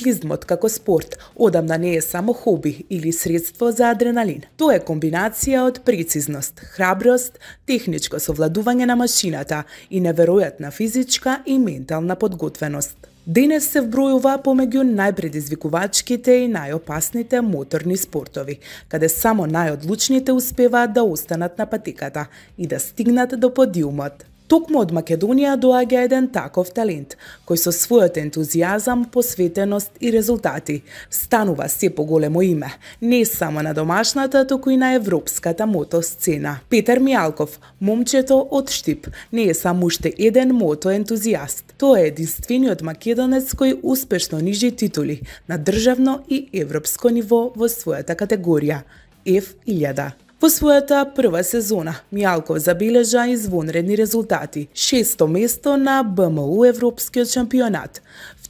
Мотоциклизмот како спорт одамна не е само хоби или средство за адреналин. Тоа е комбинација од прецизност, храброст, техничко совладување на машината и неверојатна физичка и ментална подготвеност. Денес се вбројува помеѓу најпредизвикувачките и најопасните моторни спортови, каде само најодлучните успеваат да останат на патеката и да стигнат до подиумот. Токму од Македонија доаѓа еден таков талент, кој со својот ентузијазам, посветеност и резултати станува се поголемо име, не само на домашната, туку и на европската мотосцена. Петар Мијалков, момчето од Штип, не е само уште еден мотоентузијаст. Тоа е единствениот македонец кој успешно нижи титули на државно и европско ниво во својата категорија F1000. Во својата прва сезона, Мијалков забележа извонредни резултати. 6-то место на БМУ Европскиот шампионат,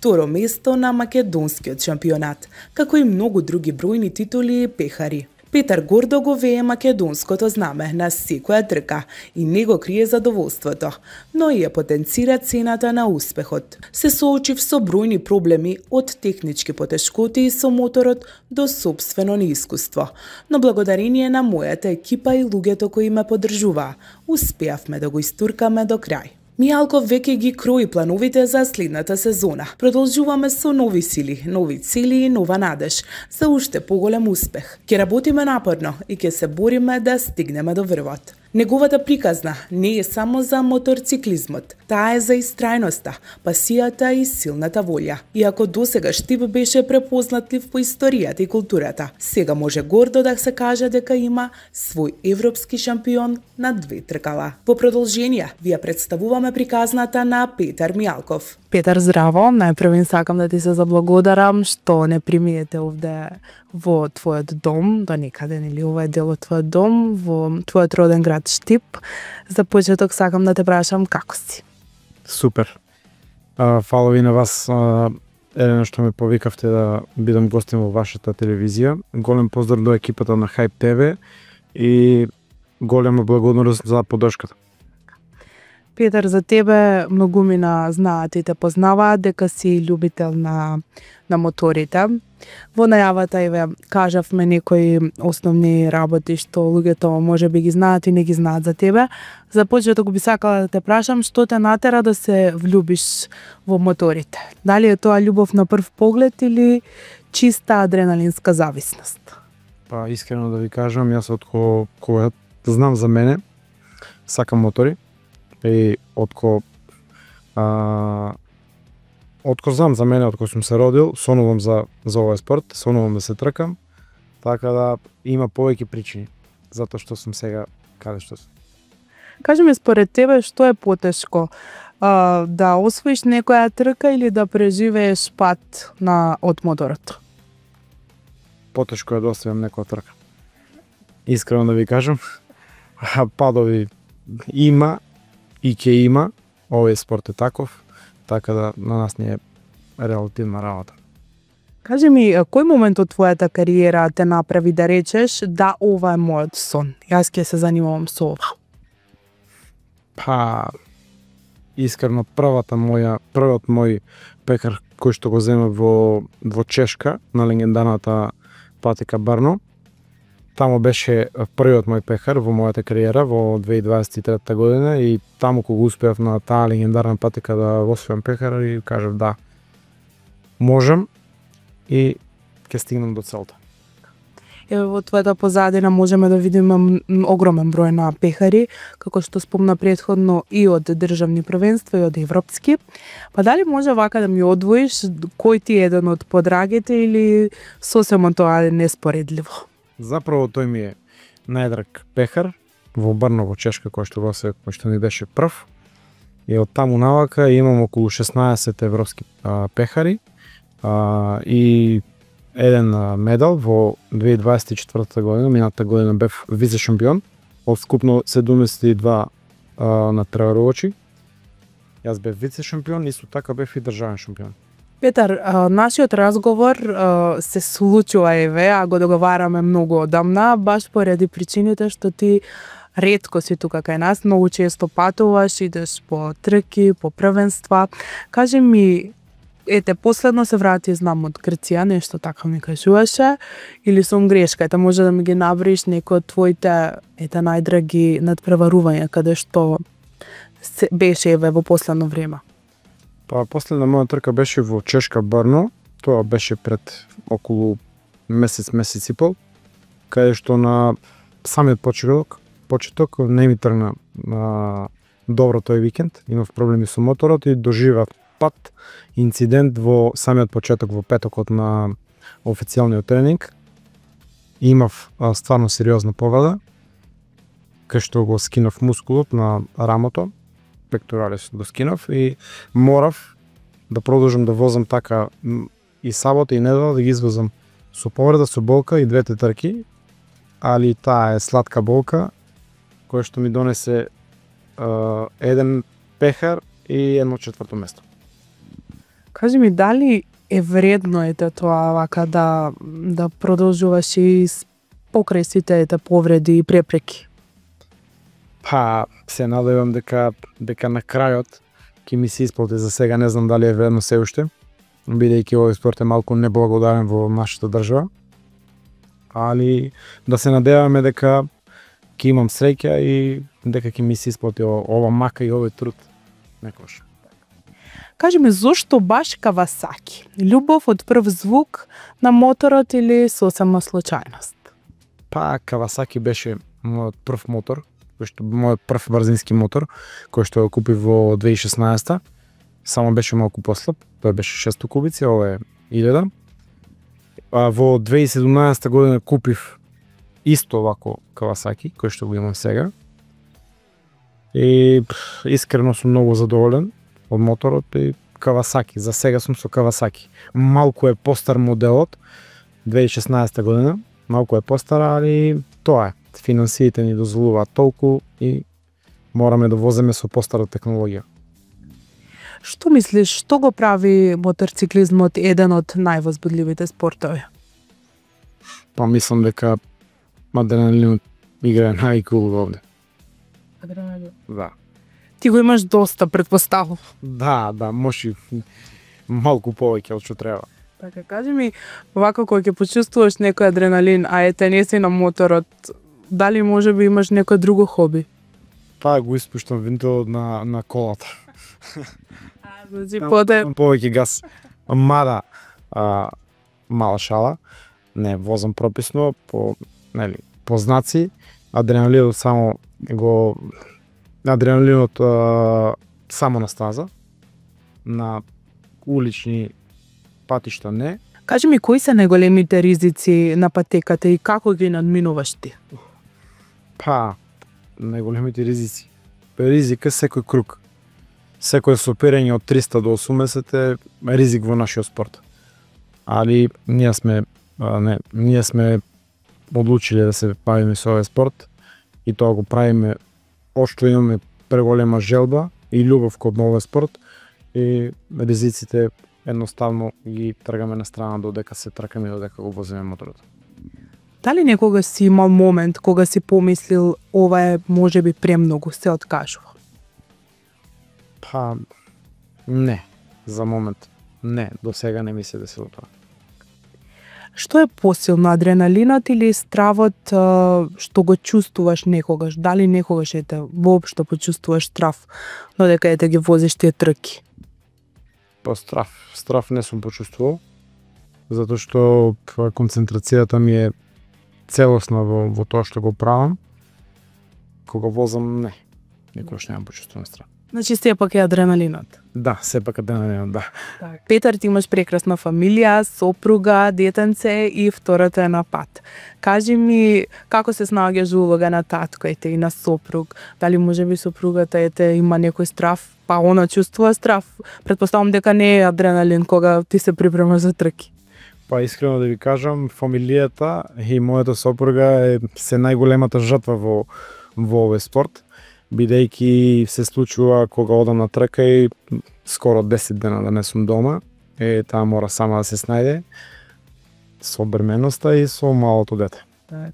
2-ро место на Македонскиот шампионат, како и многу други бројни титули и пехари. Петар гордо го вее македонското знаме на секоја трка и не го крие задоволството, но и ја потенцира цената на успехот. Се соочив со бројни проблеми од технички потешкоти со моторот до собствено неискуство, но благодарение на мојата екипа и луѓето кои ме поддржуваа, успеавме да го истуркаме до крај. Мијалков веќе ги крои плановите за следната сезона. Продолжуваме со нови сили, нови цели и нова надеж за уште поголем успех. Ќе работиме напорно и ќе се бориме да стигнеме до врвот. Неговата приказна не е само за моторциклизмот, таа е за истрајноста, пасијата и силната волја. Иако досега Штип беше препознатлив по историјата и културата, сега може гордо да се каже дека има свој европски шампион на 2 тркала. Во продолжение, ви ја представуваме приказната на Петар Мијалков. Петар, здраво! Најпрво сакам да ти се заблагодарам што не примиете овде во твојот дом, до некаде, нели, ова е дел од твојот дом, во твојот роден град Штип. За почеток сакам да те прашам како си. Супер. Фала ви на вас, Елена, што ме повикавте да бидам гостин во вашата телевизија. Голем поздрав до екипата на Hype TV и голема благодарност за поддршката. Петар, за тебе многумина знаат и те познаваат дека си љубител на моторите. Во најавата и ве кажавме некои основни работи што луѓето може би ги знаат и не ги знаат за тебе. За почеток би сакала да те прашам што те натера да се влюбиш во моторите. Дали е тоа љубов на прв поглед или чиста адреналинска зависност? Па искрено да ви кажам, јас од кога знам за мене, сакам мотори. И отко знам за мене, отко сум се родил, сонувам за овој спорт, сонувам да се тркам, така да има повеќе причини затоа што сум сега каде што сум. Кажи ми, според тебе, што е потешко? Да освоиш некоја трка или да преживееш пат од моторот? Потешко е да освојам некоја трка. Искрено да ви кажам, падови има и ќе има, овој спорт е таков, така да на нас не е релативна работа. Кажи ми, кој момент од твојата кариера те направи да речеш да ова е мојот сон, јас ќе се занимавам со ова? Па, искрено првиот мој пекар кој што го зема во Чешка на легендарната патека Брно. Таму беше првиот мој пехар во мојата кариера во 2023 година и таму кога успеав на таа легендарна патека да освојам пехар и кажав да, можам и ќе стигнам до целта. Во твојата позадина можеме да видиме огромен број на пехари, како што спомна претходно и од државни првенства и од европски. Па дали може вака да ми одвоиш кој ти е еден од подрагите или сосема тоа е неспоредливо? Заправо тој ми е најдраг пехар во Брно, во Чешка, кој што ми беше прв. И од таму навака имам околу 16 европски пехари и еден медал во 2024 година. Мината година бев вице шампион од скупно 72 натпреварувачи. Јас бев вице шампион и исто така бев и државен шампион. Петар, нашиот разговор се случува а го договараме многу одамна, баш поради причините што ти ретко си тука кај нас, многу често патуваш, идеш по трки, по првенства. Кажи ми, ете, последно се врати, знам, од Грција, нешто така ми кажуваше, или сум грешка, ете, може да ми ги наброиш некои од твоите, ете, најдраги надпреварувања, каде што беше еве во последно време? Па последна моја трка беше во Чешка Брно, тоа беше пред околу месец и пол, каде што на самиот почеток не ми тргна добро тој викенд, имав проблеми со моторот и доживав пат инцидент во самиот почеток во петокот на официјалниот тренинг. Имав стварно сериозна повреда, кај што го скинав мускулот на рамото, пекторалис го скинав и морав да продолжам да возам така и сабота и недела, да ги извозам со повреда, со болка и двете трки, али таа е сладка болка која што ми донесе еден пехар и едно четврто место. Кажи ми, дали е вредно ете тоа вака да продолжуваш и покрај сите ете повреди и препреки? Па, се надевам дека на крајот ќе ми се исплати. За сега не знам дали е вредно се уште, бидејќи овој спорт е малку неблагодарен во нашата држава. Али да се надеваме дека ќе имам среќа и дека ќе ми се исплати ова мака и овој труд некош. Кажи ми, зошто баш Кавасаки? Љубов од прв звук на моторот или сосема случајност? Па, Кавасаки беше мојот прв мотор, мојот прв брзински мотор, кој што го купив во 2016. Само беше малку послаб, тој беше 600 кубици, ова е 1000. Во 2017 година купив исто овако Кавасаки, кој што го имам сега. И искрено сум многу задоволен од моторот и Кавасаки. За сега сум со Кавасаки. Малку е постар моделот, 2016 година, малку е постар, али тоа е. Финансиите ни дозволуваат толку и мораме да воземе со постара технологија. Што мислиш, што го прави моторциклизмот еден од највозбудливите спортови? Па мислам дека адреналинот играе најголема улога овде. Адреналин. Да. Ти го имаш доста, претпоставувам. Да, може малку повеќе од што треба. Така, кажи ми, вака кога ќе почувствуваш некој адреналин, а ете не си на моторот, дали може би имаш некој друго хоби? Па го испуштам винтелот на колата. Повеќе газ. Мада, мала шала, не возам прописно, по знаци, адреналинот само на стаза, на улични патишта не. Кажи ми, кои се најголемите ризици на патеката и како ги надминуваш ти? Па, најголемите ризици. Ризика секој круг. Секој сопирање од 300 до 80 е ризик во нашиот спорт. Али ние сме одлучиле да се бавиме со овој спорт и тоа го правиме пошто имаме преголема желба и љубов кон овој спорт и ризиците едноставно ги тргаме на страна додека се тркаме и додека го возиме моторот. Дали некогаш си имал момент кога си помислил ова е можеби премногу, се откажува? Па не, за момент не, до сега не ми се десило тоа. Што е посилно, адреналинот или стравот што го чувствуваш некогаш? Дали некогаш ете воопшто почувствуваш страв додека ете ги возиш тие трки? Па страв не сум почувствувал, затоа што концентрацијата ми е целосна во тоа што го правам. Кога возам, никогаш немам почувствуван страв. Значи сепак е адреналинот. Да, сепак адреналинот, да. Петар, ти имаш прекрасна фамилија, сопруга, детенце и втората е на пат. Кажи ми, како се снаоѓаш улога на татко ете и на сопруг? Дали можеби сопругата ете има некој страв, па она чувствува страв? Претпоставам дека не е адреналин кога ти се припремаш за трки. Па искрено да ви кажам, фамилијата и мојата сопруга е се најголемата жртва во овој спорт, бидејќи се случува кога одам на трка и скоро 10 дена да не сум дома, таа мора сама да се снајде со бременоста и со малото дете.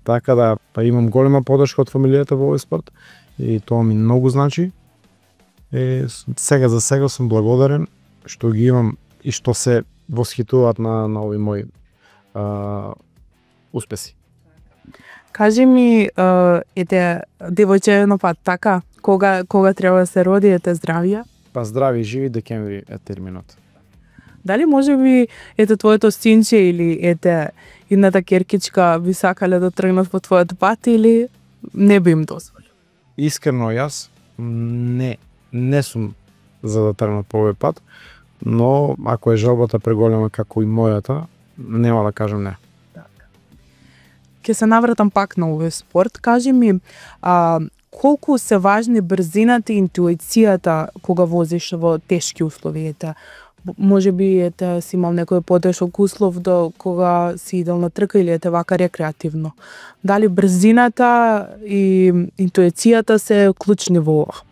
Така да имам голема подршка од фамилијата во овој спорт и тоа ми многу значи. Сега за сега сум благодарен што ги имам и што се восхитуваат на овие мои успеси. Кажи ми, ете, девојче едно пат, така? Кога треба да се роди, ете здравија? Па здрави и живи, декември е терминот. Дали може би, ете, твоето синче или, ете, едната керкичка би сакале да тргнат по твојот пат или не би им дозволил? Искрено јас не сум за да тргнат по овој пат, но ако е жалбата преголема како и мојата, нема да кажам не. Ке се навратам пак на овој спорт. Кажи ми, колку се важни брзината и интуицијата кога возиш во тешки услови? Ете, може би си имал некој потешок услов до кога си идел на трка или вака рекреативно. Дали брзината и интуицијата се клучни во ова?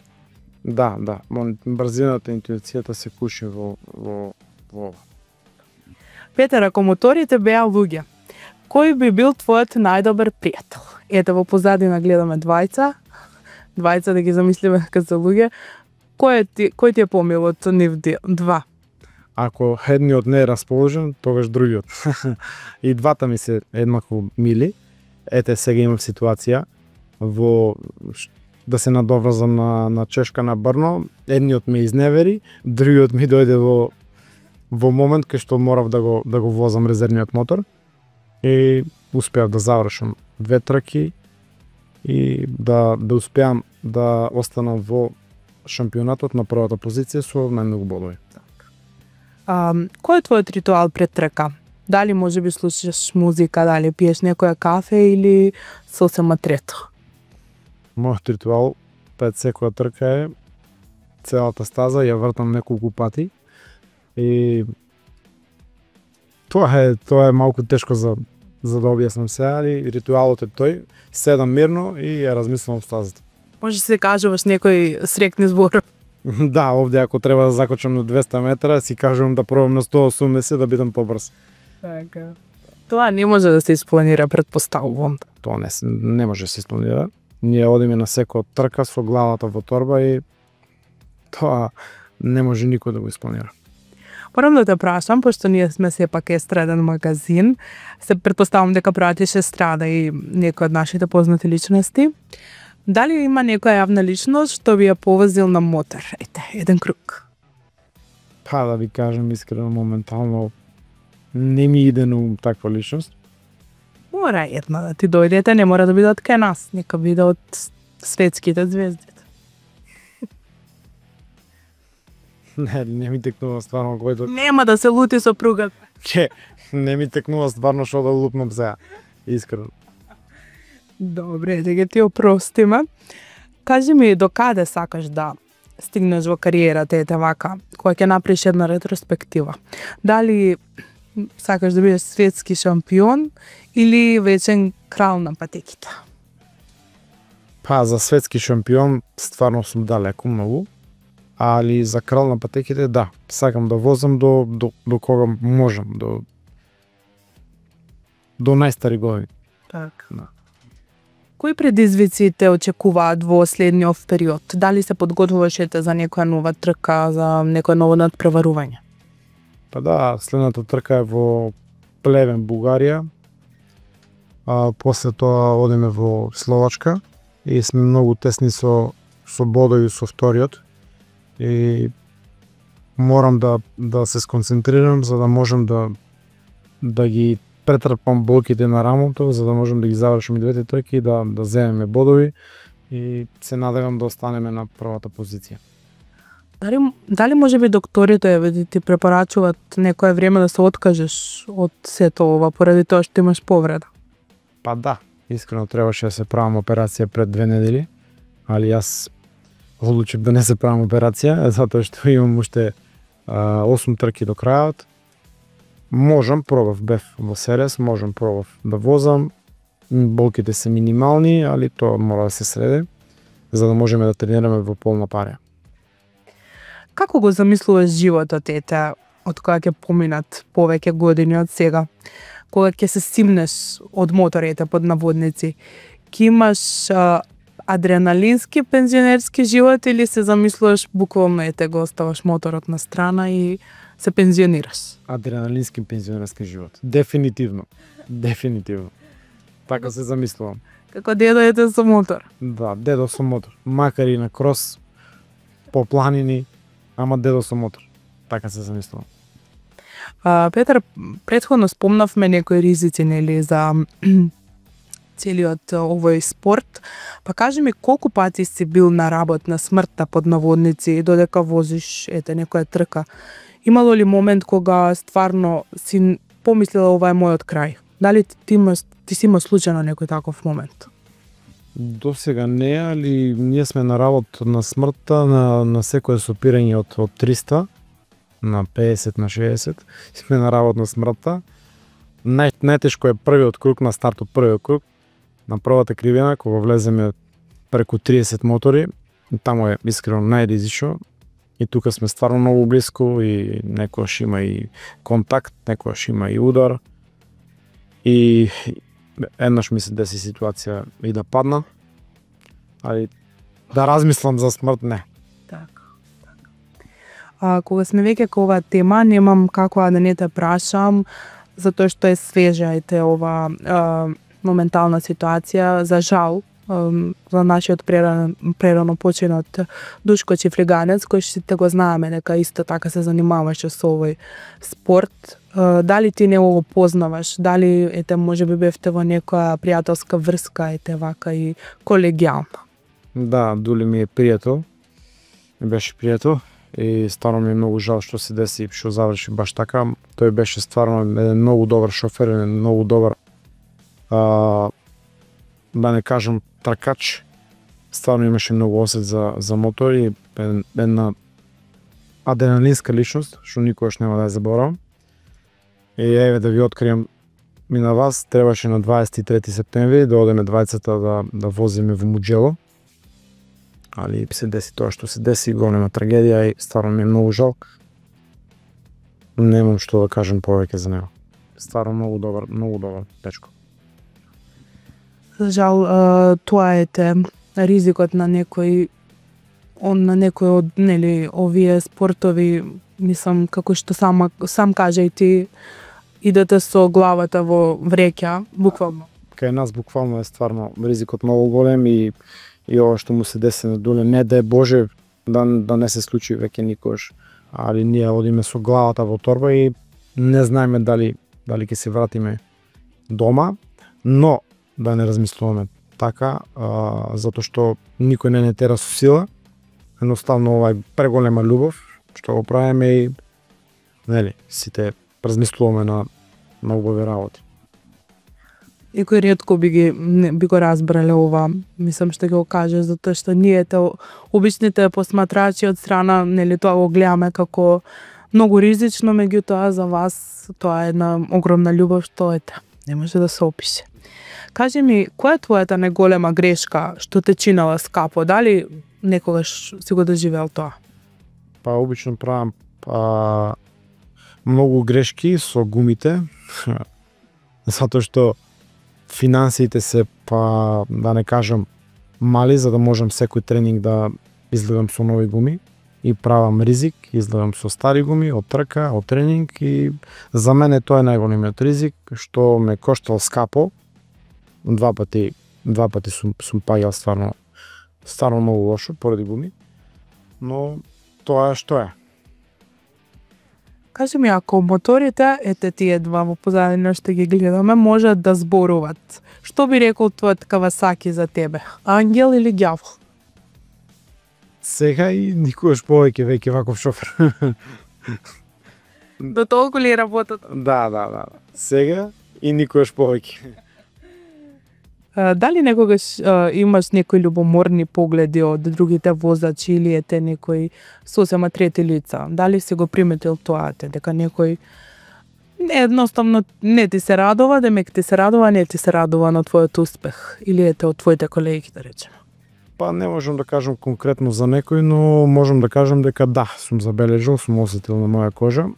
Да, брзината и интуицијата се клучни во ова. Петер, ако моторите беа луѓе, кој би бил твојот најдобар пријател? Ете, во позадина гледаме двајца да ги замислиме како се луѓе. Кој ти е помил од нив два? Ако едниот не е расположен, тогаш другиот. И двата ми се еднакво мили. Ете, сега имам ситуација да се надоврзам на Чешка на Брно. Едниот ме изневери, другиот ми дојде во момент кај што морав да го возам резервниот мотор. И успеав да завршам 2 трки и да успеам да останам во шампионатот на првата позиција со најмногу бодови. Кој е твојот ритуал пред трка? Дали може би слушаш музика, дали пиеш некоја кафе или сосема трето? Мојот ритуал пред секоја трка е целата стаза ја вртам неколку пати и тоа е малку тешко за да објаснам сега, али ритуалот е тој, седам мирно и ја размислам стазата. Може да се кажуваш некој срекни збор. Да, овде ако треба да закочам на 200 метра, си кажувам да пробам на 180 да бидам побрз. Така. Тоа не може да се испланира, предпоставувам. Тоа не може да се испланира. Ние одиме на секоја трка со главата во торба и тоа не може никој да го испланира. Морам да те прашам, пошто ние сме сепак естраден магазин, се предпоставам дека пратиш естрада и некој од нашите познати личности. Дали има некоја јавна личност што би ја повозил на мотор? Ете, еден круг. Па да ви кажам искрено, моментално не ми иде на ум таква личност. Мора една да ти дојдете, не мора да биде од кај нас, нека биде од светските звезди. Не ми текнува стварно којто... Нема да се лути сопругата. Не ми текнува стварно што да лупнам сега. Искрено. Добре, да ги ти опростиме. Кажи ми, до каде сакаш да стигнеш во кариерата, ете вака, кога ќе направиш една ретроспектива? Дали сакаш да бидеш светски шампион или вечен крал на патеките? Па, за светски шампион стварно сум далеко многу, али за крал на патеките, да, сакам да возам до кога можам, до најстари години. Така. Да. Кои предизвици те очекуваат во следниот период? Дали се подготвуваш за некоја нова трка, за некој ново надпреварување? Па да, следната трка е во Плевен, Бугарија. После тоа одиме во Словачка и сме многу тесни со бодови со вториот. И морам да се сконцентрирам за да можам да ги претрпам болките на рамото, за да можем да ги завршим и двете трки, да земеме бодови и се надевам да останеме на првата позиција. Дали може би докторите ти препорачуваат некое време да се откажеш од сето ова поради тоа што имаш повреда? Па да, искрено требаше да се правам операција пред 2 недели, али јас одлучив да не се правам операција, затоа што имам уште 8 трки до крајот. Бев во Серес, пробав да возам, болките се минимални, али тоа мора да се среде, за да можеме да тренираме во полна парја. Како го замислуваш животот, ете, од кога ќе поминат повеќе години од сега? Кога ќе се симнеш од моторите под наводници, ќе имаш адреналински пензионерски живот или се замислуваш буквално го оставаш моторот на страна и се пензионираш? Адреналински пензионерски живот. Дефинитивно. Дефинитивно. Така се замислувам. Како дедо ете со мотор? Да, дедо со мотор. Макар и на крос, по планини, ама дедо со мотор. Така се замислувам. Петар, претходно спомнавме некои ризици, нели, за целиот овој спорт. Па кажи ми, колку пати си бил на работ на смртта под наводници додека возиш некоја трка? Имало ли момент кога стварно си помислила ова е мојот крај? Дали ти си имал случајно некој таков момент? До сега не, али ние сме на работ на смртта на секое сопирање од 300 на 50 на 60. Сме на работ на смртта. Најтешко е првиот круг, на стартот првиот круг. На првата кривина, кога влеземе преку 30 мотори, таму е искрено најризично. И тука сме стварно многу близко и некојаш има и контакт, некојаш има и удар. И еднаш ми се деси ситуација и да падна, али да размислам за смрт, не. Кога сме веќе кога оваа тема, немам како да не те прашам, затоа што е свежа ова моментална ситуација, за жал, за нашиот прерано починат Душко Чифлиганец, кој сите го знаеме дека исто така се занимаваше со овој спорт. Дали ти него го познаваш? Дали можеби бевте во некоја пријателска врска вака и колегијална? Да, Дули ми е пријател. Беше пријател и стварно ми е многу жал што се деси и што заврши баш така. Тој беше стварно еден многу добар шофер, еден многу добар да не кажам тркач. Стварно имаше многу осет за мотор и една адреналинска личност, што никогаш нема да ја заборавам. И еве да ви открием и на вас, требаше на 23 септември да одеме двајцата да возиме во Муџело. Али се деси тоа што се деси, голема трагедија и стварно ми е многу жал. Немам што да кажам повеќе за него. Стварно многу добар дечко. За жал, тоа е ризикот на некој од овие спортови, мислам како што сам кажа и ти, идете со главата во вреќа, буквално. Кај нас буквално е стварно ризикот многу голем и ова што му се деси на Дуле, не да е Боже да не се случи веќе никош. Али ние одиме со главата во торба и не знаеме дали ќе се вратиме дома, но да не размислуваме така, затоа што никој не тера со сила. Едноставно ова е преголема љубов што го правиме и сите размислуваме на убави работи. И кој ретко би го разбрале ова, мислам што ќе го каже, затоа што ние обичните посматрачи од страна, тоа го гледаме како многу ризично, меѓутоа за вас тоа е една огромна љубов што не може да се опише. Кажи ми, која е твојата најголема грешка што те чинала скапо? Дали некогаш си го доживел тоа? Па обично правам многу грешки со гумите, затоа што финансиите се да не кажам мали, за да можам секој тренинг да излегам со нови гуми и правам ризик, излегам со стари гуми од трка, од тренинг и за мене тоа е најголемиот ризик што ме коштал скапо. Два пати сум паѓал стварно многу лошо поради гуми, но тоа е што е. Кажи ми, ако моторите, тие два во позадина што ги гледаме, можат да зборуват, што би рекол твојот Кавасаки за тебе? Ангел или ѓавол? Сега и никогаш повеќе веќе ваков шофер. До толку ли работат? Да. Сега и никогаш повеќе. Дали некогаш имаш некои љубоморни погледи од другите возачи или некои сосема трети лица? Дали си го приметил тоа, дека некој едноставно не ти се радува, демек ти се радува, не ти се радува на твојот успех или од твоите колеги, да речеме? Па не можам да кажам конкретно за некој, но можам да кажам дека да, сум забележал, сум осетил на моја кожа,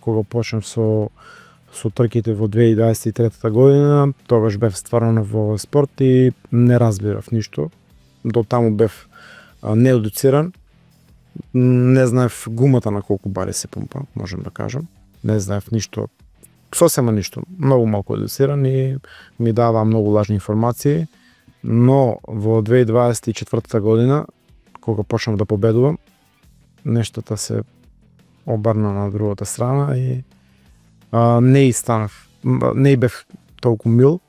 кога почнав со трките во 2023 година, тогаш бев стварно во спорт и не разбирав ништо. до таму бев неедуциран. Не знаев гумата на колку бари се пумпа, можем да кажам. Не знаев ништо, сосема ништо. Многу малку едуциран и ми дава многу лажни информации. Но во 2024 година, кога почнав да победувам, нештата се обрна на другата страна и не бев толку мил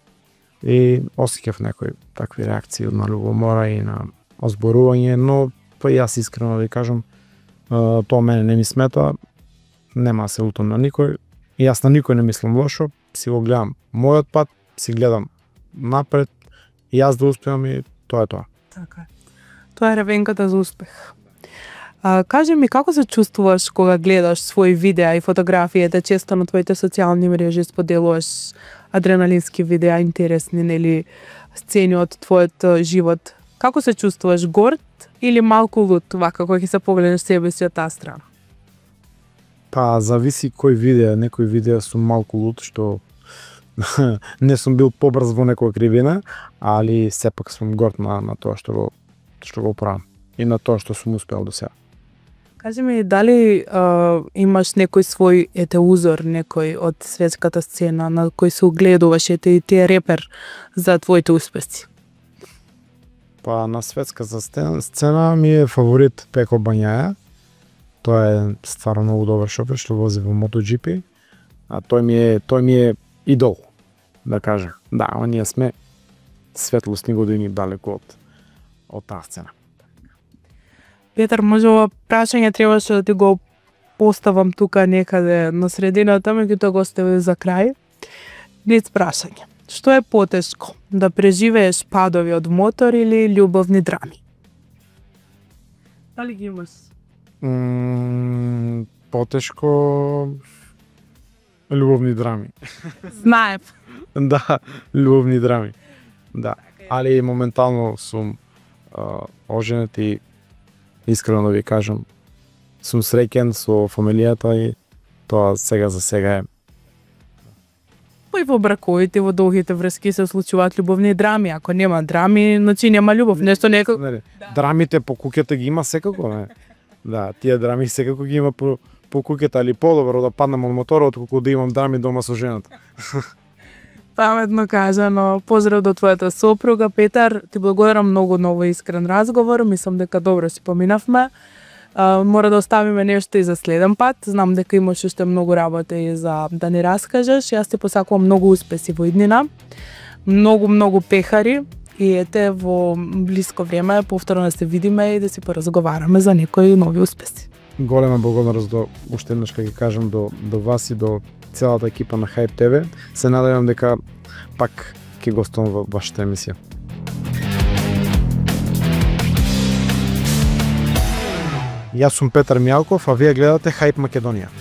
и осеќав некои такви реакции на љубомора и на озборување, но па јас искрено да ви кажам, тоа мене не ми смета, нема да се лутам на никој, и јас на никој не мислам лошо, си го гледам мојот пат, си гледам напред, и јас да успеам и тоа е тоа. Така е. Тоа е ревенката за успех. Кажи ми, како се чувствуваш кога гледаш своји видеа и фотографиите, често на твоите социјални мрежи споделуваш адреналински видеа, интересни, нели, сцени од твојот живот. Како се чувствуваш, горд или малку лут, вака кога ќе се погледнеш себе си од таа страна? Па, зависи кој видео, некои видеа сум малку лут, што не сум бил побрз во некоја кривина, али сепак сум горд на тоа што го правам и на тоа што сум успеал до сега. Кажи ми, дали имаш некој свој узор, некој од светската сцена на кој се огледуваш, и ти е репер за твоите успеси? Па на светската сцена ми е фаворит Пеко Бањаја. Тоа е стварно многу добар шофер што вози во MotoGP, а тој ми е идол, да кажам. Да, ние сме светлосни години далеку од таа сцена. Петар, може ова прашање требаше да ти го поставам тука некаде на средината, меѓутоа го оставив за крај. Блиц прашање. Што е потешко, да преживееш падови од мотор или љубовни драми? Дали ги имаш? Потешко љубовни драми. Знаев. Да, љубовни драми. Да, али моментално сум оженет и искрено да ви кажам, сум среќен со фамилијата и тоа сега за сега е. Па и во браковите, во долгите врски се случуваат љубовни драми. Ако нема драми, значи нема љубов. Нешто некако... Драмите по куќата ги има секако, не? Да, тие драми секако ги има по куќата, али подобро да паднам од моторот отколку да имам драми дома со жената. Паметно кажано. Поздрав до твојата сопруга, Петар. Ти благодарам многу на овој искрен разговор. Мислам дека добро си поминавме. Мора да оставиме нешто и за следен пат. Знам дека имаш уште многу работа и за да ни раскажеш. Јас ти посакувам многу успеси во иднина. Многу пехари. И ете, во блиско време повторно да се видиме и да си поразговараме за некои нови успеси. Голема благодарност уште еднаш ќе кажам до вас и до целата екипа на Hype TV. Се надевам дека пак ќе гостувам во вашата емисија. Јас сум Петар Мјалков, а вие гледате Hype Македонија.